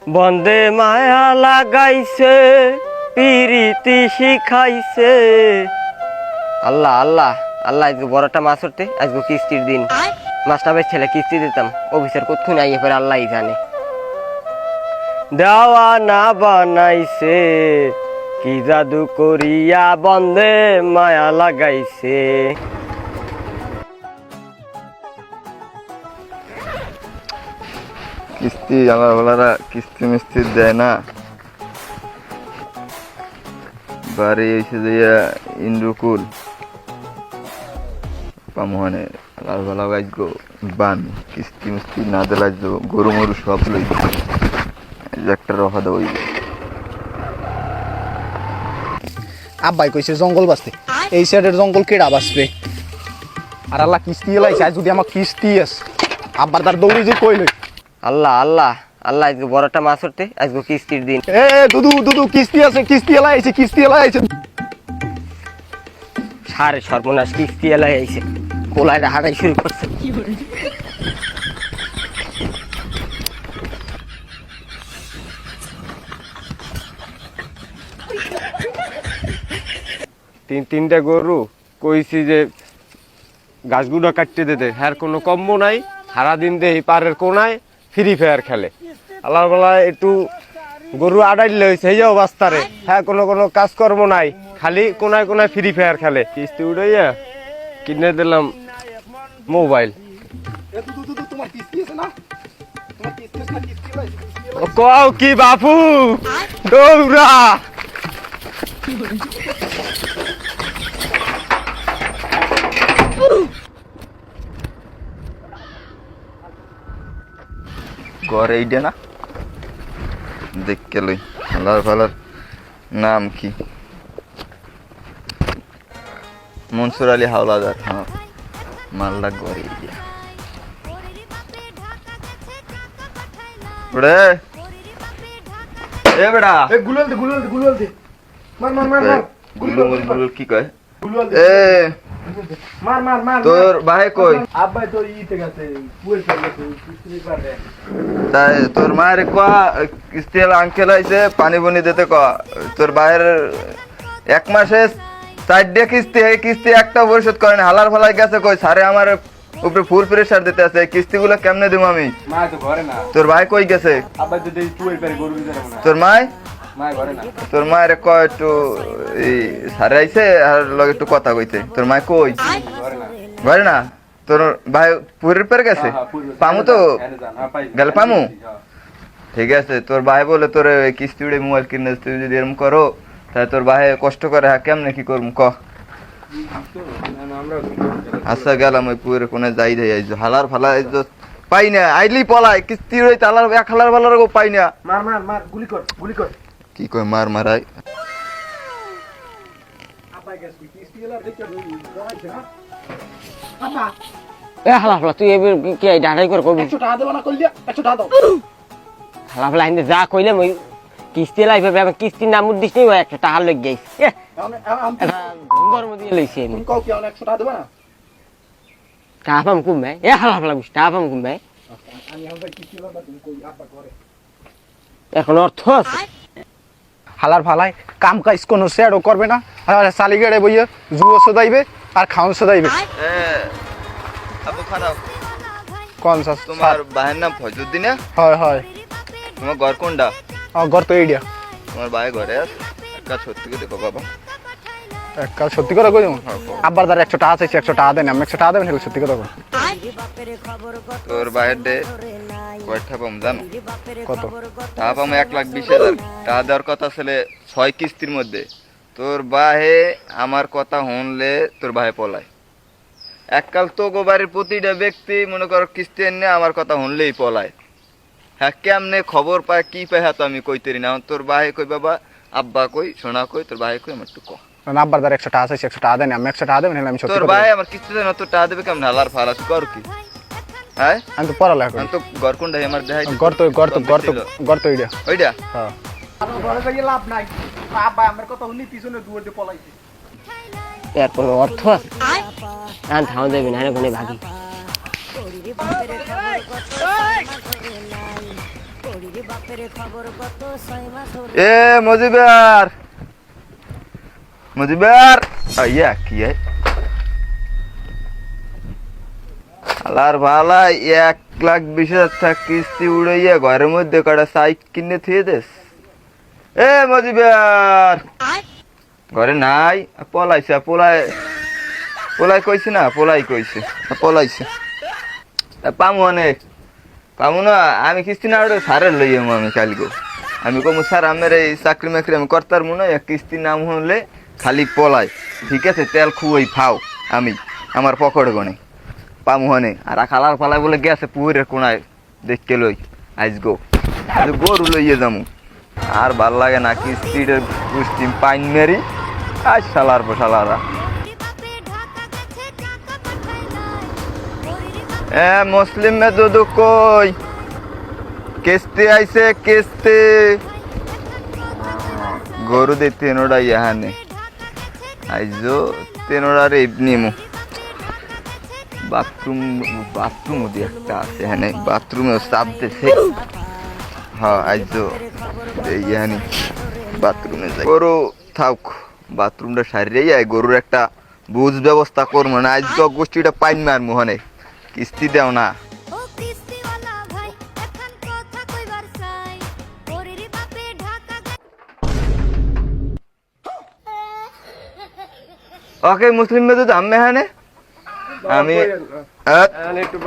বন্দে মায়া লাগাইছে পিরিতি শিখাইছে। আল্লাহ আল্লাহ আল্লাহ, আজকে বড়টা মাছ উঠতে, আজকে কিস্তির দিন। মাছটা বেশ ছেলে কিস্তি দিতাম, অফিসের কোথাও আইয়ে পরে আল্লাহই জানে। দেওয়া না বানাইছে কি জাদু করিয়া বন্দে মায়া লাগাইছে। কিস্তি আমার বলারা কিস্তি মিস্তি দেয় না। বাড়ি এসে দিয়ে ইন্দ্রকুল পামোহানে লাল ভালা গাইজগো বান কিস্তি মিস্তি না দিলে গরু মরু সব লই একটা রহা দেওয়া। আব্বাই কইছে জঙ্গল বাঁচতে, এই সাইডের জঙ্গল কেডা বাঁচবে? আর আল্লাহ কিস্তি এলাইছে, আজ যদি আমার কিস্তি আছে আব্বার তার দৌড়ি যে কইল। আল্লাহ আল্লাহ আল্লাহ, আজকে বড়টা মাছ উঠতে, আজকে কিস্তির দিন। এ দুদু দুদু কিস্তি আছে, কিস্তি এলাইছে, কিস্তি এলাইছে। সারে সর্বনাশ, কিস্তি এলাই আইছে, কোলায় হাঁটাই শুরু করছে। তিনটা গরু কইছি যে গাছগুলো কাটতে দিতে, হ্যার কোনো কম্ম নাই। সারাদিন দে এই পাড়ের কোনায় ফ্রি ফায়ার খেলে। আল্লাহ বেলা একটু গরু আড়াইলে হয়েছে, এই যাও বাস্তারে, হ্যাঁ কোনো কাজকর্ম নাই, খালি কোনায় কোনায় ফ্রি ফায়ার খেলে। কিস্তি উড়াইয়া কিনে দিলাম মোবাইল। কও কি বাপু, দৌড়া। ঘর এইটা না দেখতে লই। আল্লাহর ভালার নাম কি? মনসুর আলী হাওলাদার। হ্যাঁ, মালদা ঘর এইটা। ওরে এ বেড়া, এ গুলাল দে গুলাল দে গুলাল দে, মার মার মার মার, গুলো কি কয়? গুলাল দে, এ মার মার মার। তোর ভাই কই? আব্বাই তো ইতে গেছে, পুয়েল গেছে, কিস্তি পারে। তাই তোর মায়ের কয়া কিস্তি আঙ্কেল আইছে পানি বনি দিতে ক। তোর ভাইয়ের 1 মাসে 4 কিস্তি, এই কিস্তি একটা পরিশোধ করে না। হালার ফালাই গেছে কই সারে আমার উপরে ফুল প্রেসার দিতে আছে, কিস্তিগুলো কেমনে দেবো আমি? মা তো ঘরে না। তোর ভাই কই গেছে? আব্বাই তো দেই পুয়েল পারে গরু দিতে না। তোর মায়? মা ঘরে না। তোর মায়ের কয় একটু এই সারে আইছে আর লগে একটু কথা কইতে। তোর মায় কই? ঘরে না। ঘরে না? তোর ভাই পুরের পরে গেছে? পামু তো গেলে পামু? ঠিক আছে, তোর ভাই বলে তোর কিস্তি উড়ে মোবাইল কিনে, তুই যদি এরকম করো তাহলে তোর ভাই কষ্ট করে, হ্যাঁ কেমনে কি করবো ক? আচ্ছা গেলাম ওই পুয়ের কোনে যাই যাই আইজ হালার ফালা পাই না, আইলি পলায় কিস্তি উড়ে তালার এক হালার ফালার পাই না। মার মার মার, গুলি কর গুলি কর। কি কয় মার মারাই? আব্বাই গেছে কিস্তি এলা দেখে যাইছে না। আব্বা এ হালা ফালা, তুই এবার কি ডাড়াই করে করবি? 100 টাকা দেব না কইলিয়া, 100 টাকা দাও। হালা ফালা হিন্দে যা কইলাম ওই কিস্তি এলাই ভাবে, আমি কিস্তির নাম উদ্দিস নেই, 100 টাকা লগ গেছি। ধর্ম দিয়ে লইছি আমি। তুমি কও কি 100 টাকা দেব না? টাকা পাম কমবে? এ হালা ফালা বুঝ, টাকা পাম কমবে? আমি আব্বাই কিস্তি এলা তুমি কই আব্বা করে। এখন অর্থ আছে? হালার ফালাই কাম কাজ কোনো সেডও করবে না, আর সালিগাড়ে বইয়ে জুয়ো সদাইবে আর খাওন সদাইবে। আপু খারাপ কোন সস তোমার ভাইয়ের নাম ফজলুদ্দিন? হয় হয়। তোমার ঘর কোনটা? ঘর তো এইডিয়া। তোমার ভাই ঘরে আছে? একটা সত্যি করে দেখো বাবা। এক কাজ সত্যি করে কই আব্বার দ্বারা 100 টাকা চাইছি, 100 টাকা দেন, আমি 100 টাকা দেবেন, হেলে সত্যি কথা কই। তোর ভাইয়ের ডে কয়টা পাম জানো? কত টাকা পাম? 1,20,000 টাকা দেওয়ার কথা ছেলে 6 কিস্তির মধ্যে। তোর ভাইয়ে আমার কথা শুনলে তোর ভাই পলায়। এককাল তো গোবারের প্রতিটা ব্যক্তি মনে কর কিস্তি এনে আমার কথা শুনলেই পলায়। হ্যাঁ কেমনে খবর পায় কি পায় হ্যাঁ তো আমি কইতেরি না। তোর ভাই কই বাবা, আব্বা কই, সোনা কই, তোর ভাই কই, আমার একটু ক। আব্বার দ্বারা 100 টাকা চাইছি, 100 টাকা দেন, আমি 100 টাকা দেবেন, হেলে আমি সত্যি তোর কথা ভাই কই। আমার কিস্তি দেন তো টাকা দেবে কেমন? হালার ফালাস কর কি? হ্যাঁ আমি তো পড়ালেখা করি। আমি তো ঘর কোনটা আমার দেখাই ঘর তো এইডিয়া। ওইটা হ্যাঁ ঘরে যাই লাভ নাই, আব্বা আমার কথা শুনি পিছনে দুয়ার দিয়ে পলাইছে। এর কোনো অর্থ আছে? আর থাও যাবি না, ওখানে ভাগি। এ মজিবার মজিবার আইয়া কি আলার ভালা 1,20,000 কিস্তি উড়াইয়া ঘরের মধ্যে কটা সাইক কিনে থুয়ে দেস। এ মজিবার ঘরে নাই, পলাইছে পলাই কইছে না, পলাইছে পামু অনেক পামু না। আমি কিস্তি না ওটা সারের লই আমি কালকে আমি কমু স্যার আমার এই চাকরি মাকরি আমি করতার মনে হয় কিস্তি নাম হলে খালি পলাই। ঠিক আছে, তেল খুবই ফাও আমি আমার পকেটে গনে পামু হনে। আর খালার পালাই বলে গেছে পুকুরের কোনায় দেখতে লই আইস গো গরু লইয়ে যামু। আর ভাল লাগে না কিস্তির কুস্তি পাইন মেরি আজ শালার বসালারা। এ মুসলিম মে দুদু কই কিস্তি আইছে কিস্তি গরু দে তেনোড়া ইয়াহানে আইজো তেনোড়ার নিমু। বাথরুম দিয়ে একটা আছে হ্যাঁ বাথরুমে চাপ দিছে। হ্যাঁ আইজো ইয়ানি বাথরুমে যাই গরু থাক বাথরুমটা সারিয়ে যায় গরুর একটা বুঝ ব্যবস্থা করবো না। আজ গোষ্ঠীটা পাইন মার মোহনে কিস্তি দেও না। ওকে মুসলিম মেয়ে তো আমি হ্যাঁ আমি একটু